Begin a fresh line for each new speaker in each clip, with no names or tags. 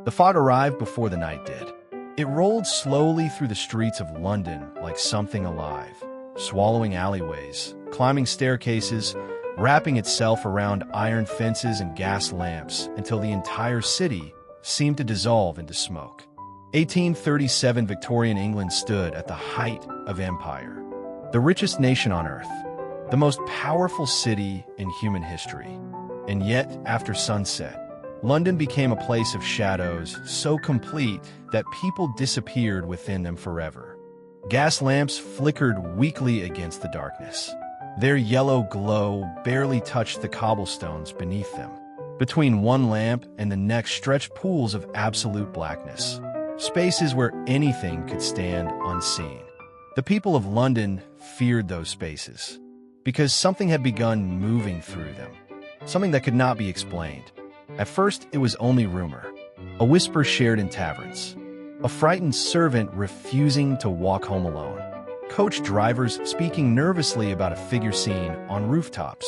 The fog arrived before the night did. It rolled slowly through the streets of London like something alive, swallowing alleyways, climbing staircases, wrapping itself around iron fences and gas lamps until the entire city seemed to dissolve into smoke. 1837 Victorian England stood at the height of empire, the richest nation on earth, the most powerful city in human history. And yet, after sunset, London became a place of shadows so complete that people disappeared within them forever. Gas lamps flickered weakly against the darkness. Their yellow glow barely touched the cobblestones beneath them. Between one lamp and the next stretched pools of absolute blackness, spaces where anything could stand unseen. The people of London feared those spaces because something had begun moving through them, something that could not be explained. At first, it was only rumor, a whisper shared in taverns, a frightened servant refusing to walk home alone, coach drivers speaking nervously about a figure seen on rooftops.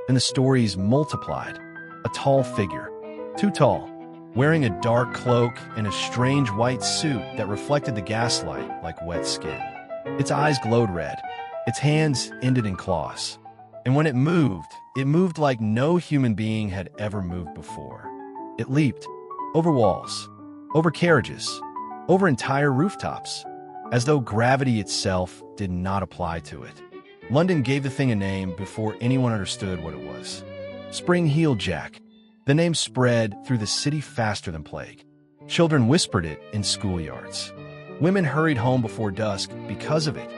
And the stories multiplied. A tall figure, too tall, wearing a dark cloak and a strange white suit that reflected the gaslight like wet skin. Its eyes glowed red. Its hands ended in claws. And when it moved like no human being had ever moved before. It leaped over walls, over carriages, over entire rooftops, as though gravity itself did not apply to it. London gave the thing a name before anyone understood what it was. Spring-heeled Jack. The name spread through the city faster than plague. Children whispered it in schoolyards. Women hurried home before dusk because of it.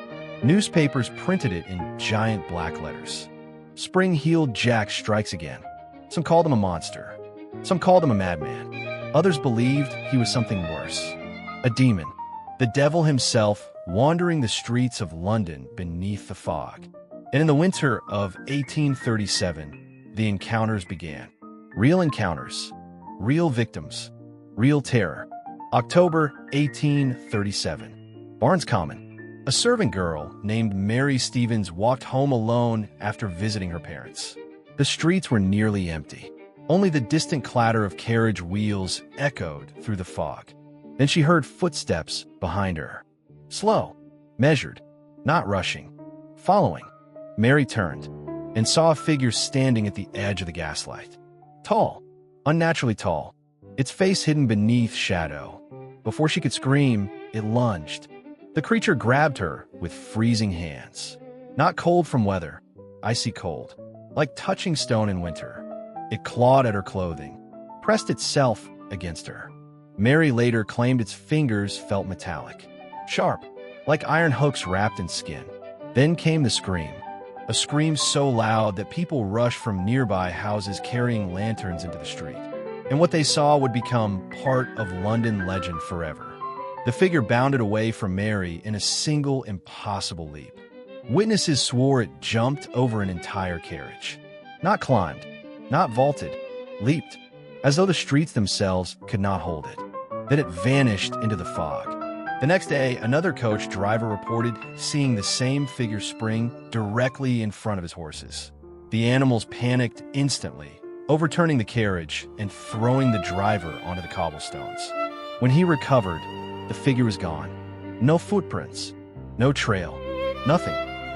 Newspapers printed it in giant black letters. Spring-heeled Jack strikes again. Some called him a monster. Some called him a madman. Others believed he was something worse. A demon. The devil himself wandering the streets of London beneath the fog. And in the winter of 1837, the encounters began. Real encounters. Real victims. Real terror. October 1837. Barnes Common. A servant girl named Mary Stevens walked home alone after visiting her parents. The streets were nearly empty. Only the distant clatter of carriage wheels echoed through the fog. Then she heard footsteps behind her. Slow, measured, not rushing, following. Mary turned and saw a figure standing at the edge of the gaslight. Tall, unnaturally tall, its face hidden beneath shadow. Before she could scream, it lunged. The creature grabbed her with freezing hands. Not cold from weather, icy cold, like touching stone in winter. It clawed at her clothing, pressed itself against her. Mary later claimed its fingers felt metallic, sharp, like iron hooks wrapped in skin. Then came the scream, a scream so loud that people rushed from nearby houses carrying lanterns into the street. And what they saw would become part of London legend forever. The figure bounded away from Mary in a single impossible leap. Witnesses swore it jumped over an entire carriage. Not climbed, not vaulted, leaped, as though the streets themselves could not hold it. Then it vanished into the fog. The next day, another coach driver reported seeing the same figure spring directly in front of his horses. The animals panicked instantly, overturning the carriage and throwing the driver onto the cobblestones. When he recovered, the figure was gone. No footprints, no trail, nothing,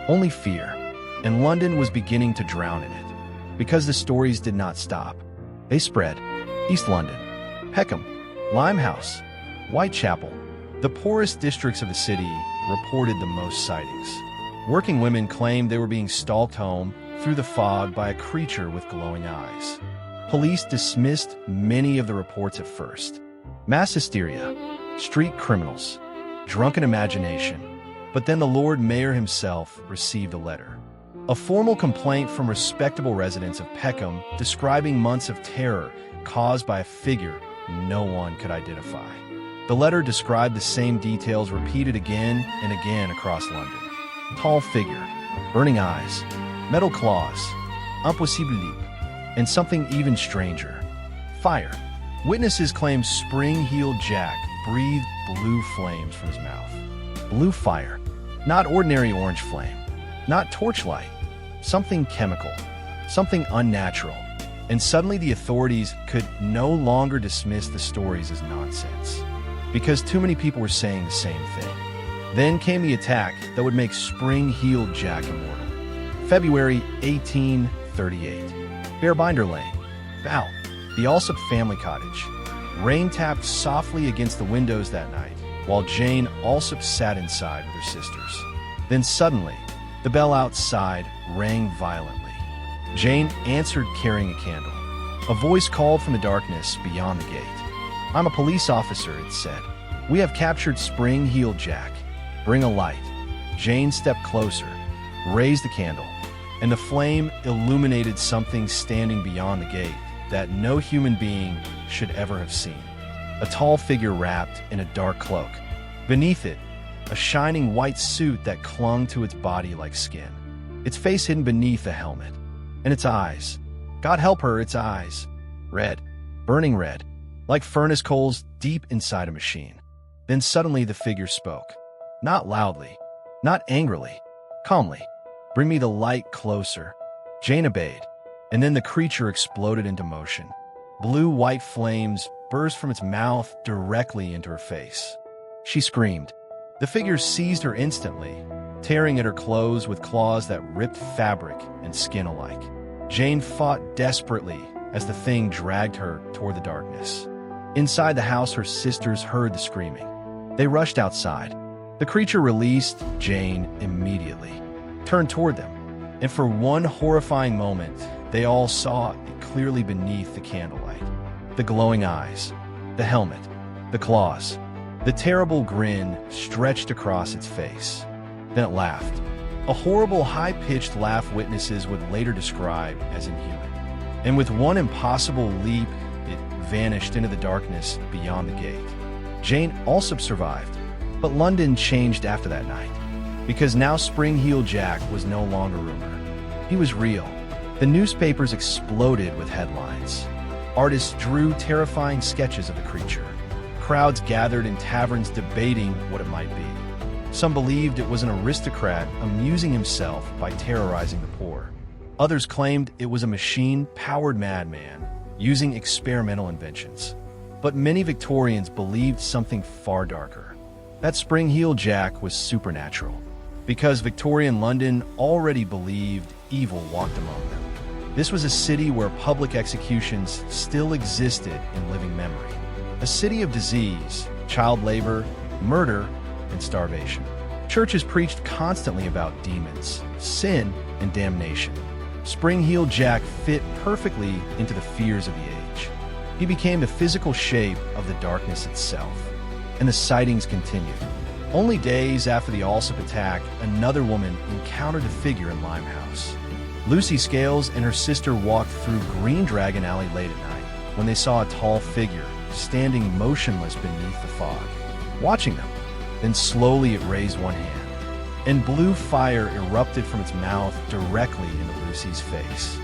only fear. And London was beginning to drown in it. Because the stories did not stop. They spread. East London, Peckham, Limehouse, Whitechapel, the poorest districts of the city reported the most sightings. Working women claimed they were being stalked home through the fog by a creature with glowing eyes. Police dismissed many of the reports at first. Mass hysteria, street criminals, drunken imagination. But then the Lord Mayor himself received a letter. A formal complaint from respectable residents of Peckham describing months of terror caused by a figure no one could identify. The letter described the same details repeated again and again across London. Tall figure, burning eyes, metal claws, impossible leap, and something even stranger, fire. Witnesses claimed spring-heeled Jack breathed blue flames from his mouth. Blue fire, not ordinary orange flame, not torchlight, something chemical, something unnatural. And suddenly the authorities could no longer dismiss the stories as nonsense, because too many people were saying the same thing. Then came the attack that would make Spring-Heeled Jack immortal. February 1838. Bearbinder Lane, Bow, the Alsop family cottage. Rain tapped softly against the windows that night, while Jane Alsop sat inside with her sisters. Then suddenly, the bell outside rang violently. Jane answered carrying a candle. A voice called from the darkness beyond the gate. "I'm a police officer," it said. "We have captured Spring-Heeled Jack. Bring a light." Jane stepped closer, raised the candle, and the flame illuminated something standing beyond the gate that no human being should ever have seen. A tall figure wrapped in a dark cloak. Beneath it, a shining white suit that clung to its body like skin. Its face hidden beneath a helmet. And its eyes, God help her, its eyes, red, burning red, like furnace coals deep inside a machine. Then suddenly the figure spoke. Not loudly, not angrily, calmly. "Bring me the light closer." Jane obeyed, and then the creature exploded into motion. Blue-white flames burst from its mouth directly into her face. She screamed. The figure seized her instantly, tearing at her clothes with claws that ripped fabric and skin alike. Jane fought desperately as the thing dragged her toward the darkness. Inside the house, her sisters heard the screaming. They rushed outside. The creature released Jane immediately, turned toward them, and for one horrifying moment, they all saw it clearly beneath the candlelight. The glowing eyes, the helmet, the claws, the terrible grin stretched across its face. Then it laughed. A horrible, high-pitched laugh witnesses would later describe as inhuman. And with one impossible leap, it vanished into the darkness beyond the gate. Jane Alsop survived, but London changed after that night, because now Spring-Heeled Jack was no longer rumor. He was real. The newspapers exploded with headlines. Artists drew terrifying sketches of the creature. Crowds gathered in taverns debating what it might be. Some believed it was an aristocrat amusing himself by terrorizing the poor. Others claimed it was a machine-powered madman using experimental inventions. But many Victorians believed something far darker. That Spring-Heeled Jack was supernatural, because Victorian London already believed evil walked among them. This was a city where public executions still existed in living memory. A city of disease, child labor, murder, and starvation. Churches preached constantly about demons, sin, and damnation. Spring-Heeled Jack fit perfectly into the fears of the age. He became the physical shape of the darkness itself. And the sightings continued. Only days after the Alsop attack, another woman encountered the figure in Limehouse. Lucy Scales and her sister walked through Green Dragon Alley late at night when they saw a tall figure standing motionless beneath the fog, watching them. Then slowly it raised one hand, and blue fire erupted from its mouth directly into Lucy's face.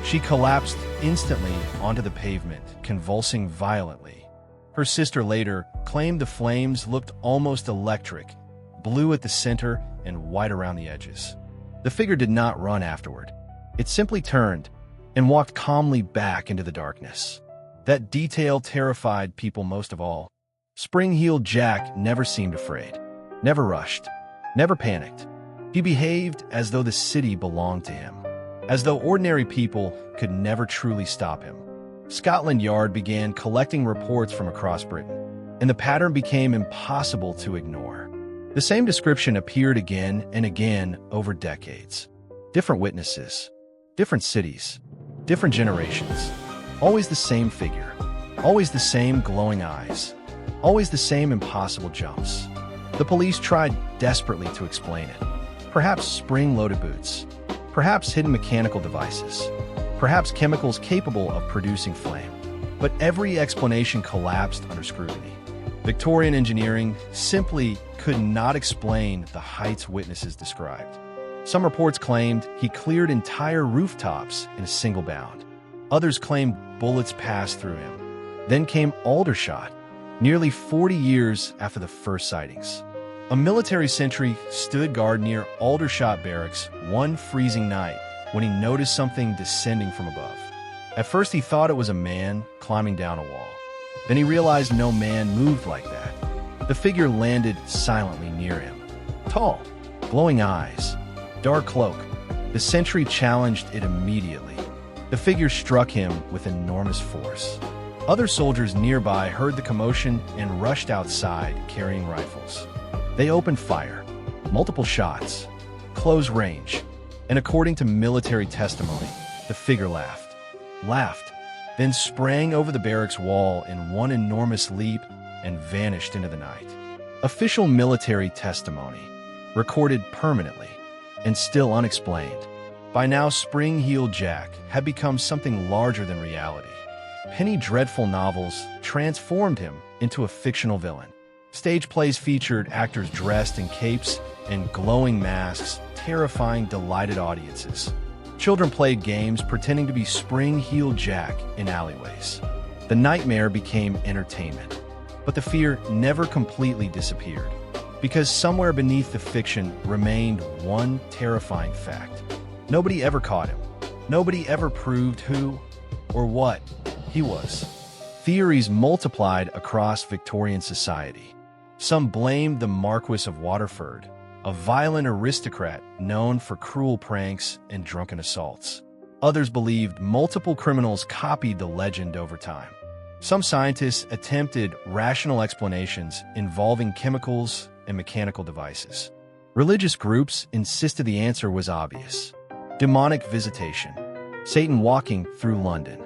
She collapsed instantly onto the pavement, convulsing violently. Her sister later claimed the flames looked almost electric, blue at the center and white around the edges. The figure did not run afterward. It simply turned and walked calmly back into the darkness. That detail terrified people most of all. Spring-Heeled Jack never seemed afraid, never rushed, never panicked. He behaved as though the city belonged to him, as though ordinary people could never truly stop him. Scotland Yard began collecting reports from across Britain, and the pattern became impossible to ignore. The same description appeared again and again over decades. Different witnesses, different cities, different generations. Always the same figure, always the same glowing eyes, always the same impossible jumps. The police tried desperately to explain it. Perhaps spring-loaded boots, perhaps hidden mechanical devices, perhaps chemicals capable of producing flame. But every explanation collapsed under scrutiny. Victorian engineering simply could not explain the heights witnesses described. Some reports claimed he cleared entire rooftops in a single bound. Others claimed bullets passed through him. Then came Aldershot, nearly 40 years after the first sightings. A military sentry stood guard near Aldershot barracks one freezing night when he noticed something descending from above. At first he thought it was a man climbing down a wall. Then he realized no man moved like that. The figure landed silently near him. Tall, glowing eyes, dark cloak. The sentry challenged it immediately. The figure struck him with enormous force. Other soldiers nearby heard the commotion and rushed outside carrying rifles. They opened fire. Multiple shots. Close range. And according to military testimony, the figure laughed, then sprang over the barracks wall in one enormous leap and vanished into the night. Official military testimony, recorded permanently and still unexplained. By now, Spring-Heeled Jack had become something larger than reality. Penny dreadful novels transformed him into a fictional villain. Stage plays featured actors dressed in capes and glowing masks, terrifying delighted audiences. Children played games pretending to be Spring-Heeled Jack in alleyways. The nightmare became entertainment, but the fear never completely disappeared, because somewhere beneath the fiction remained one terrifying fact. Nobody ever caught him. Nobody ever proved who or what he was. Theories multiplied across Victorian society. Some blamed the Marquis of Waterford, a violent aristocrat known for cruel pranks and drunken assaults. Others believed multiple criminals copied the legend over time. Some scientists attempted rational explanations involving chemicals and mechanical devices. Religious groups insisted the answer was obvious: demonic visitation, Satan walking through London.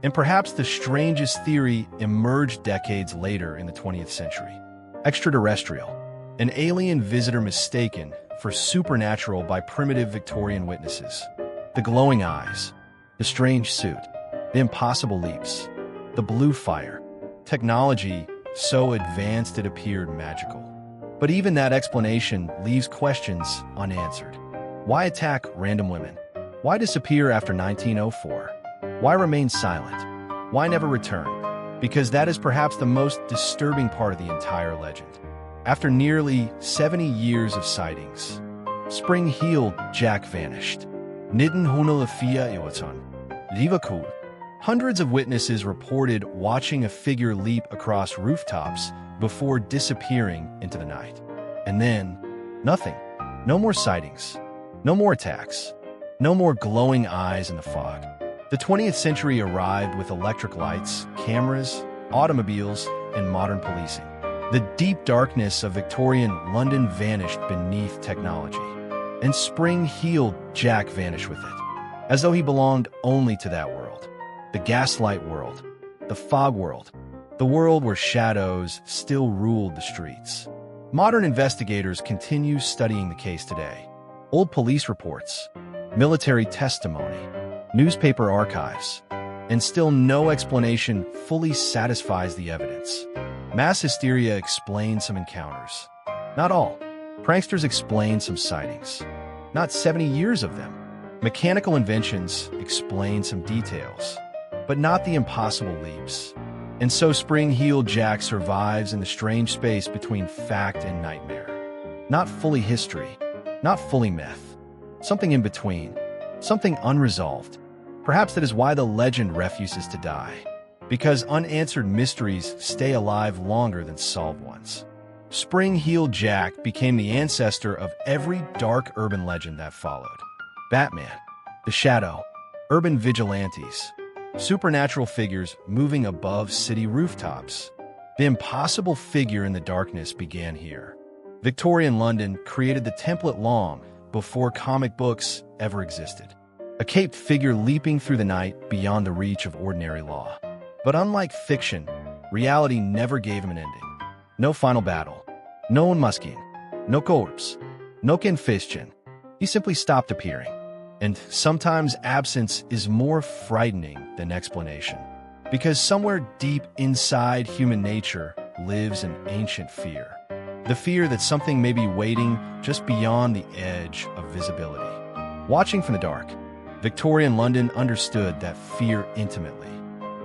And perhaps the strangest theory emerged decades later in the 20th century: extraterrestrial, an alien visitor mistaken for supernatural by primitive Victorian witnesses. The glowing eyes, the strange suit, the impossible leaps, the blue fire, technology so advanced it appeared magical. But even that explanation leaves questions unanswered. Why attack random women? Why disappear after 1904? Why remain silent? Why never return? Because that is perhaps the most disturbing part of the entire legend. After nearly 70 years of sightings, Spring-Heeled Jack vanished. Nitten hunalafia iwaton. Livakul. Hundreds of witnesses reported watching a figure leap across rooftops before disappearing into the night. And then, nothing. No more sightings. No more attacks. No more glowing eyes in the fog. The 20th century arrived with electric lights, cameras, automobiles, and modern policing. The deep darkness of Victorian London vanished beneath technology, and Spring-Heeled Jack vanished with it, as though he belonged only to that world. The gaslight world, the fog world, the world where shadows still ruled the streets. Modern investigators continue studying the case today. Old police reports, military testimony, newspaper archives, and still no explanation fully satisfies the evidence. Mass hysteria explains some encounters. Not all. Pranksters explain some sightings. Not 70 years of them. Mechanical inventions explain some details, but not the impossible leaps. And so Spring-Heeled Jack survives in the strange space between fact and nightmare. Not fully history, not fully myth. Something in between. Something unresolved. Perhaps that is why the legend refuses to die. Because unanswered mysteries stay alive longer than solved ones. Spring-Heeled Jack became the ancestor of every dark urban legend that followed. Batman, the Shadow, urban vigilantes, supernatural figures moving above city rooftops. The impossible figure in the darkness began here. Victorian London created the template long before comic books ever existed. A caped figure leaping through the night beyond the reach of ordinary law. But unlike fiction, reality never gave him an ending. No final battle. No one muskin. No corpse. No confession. He simply stopped appearing. And sometimes absence is more frightening than explanation. Because somewhere deep inside human nature lives an ancient fear. The fear that something may be waiting just beyond the edge of visibility. Watching from the dark, Victorian London understood that fear intimately.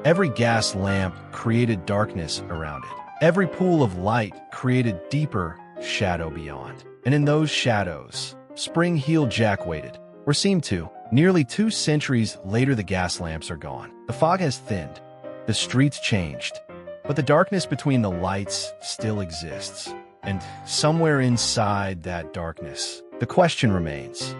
Every gas lamp created darkness around it. Every pool of light created deeper shadow beyond. And in those shadows, Spring-Heeled Jack waited. or seem to. Nearly 2 centuries later, the gas lamps are gone. The fog has thinned. The streets changed. But the darkness between the lights still exists. And somewhere inside that darkness, the question remains,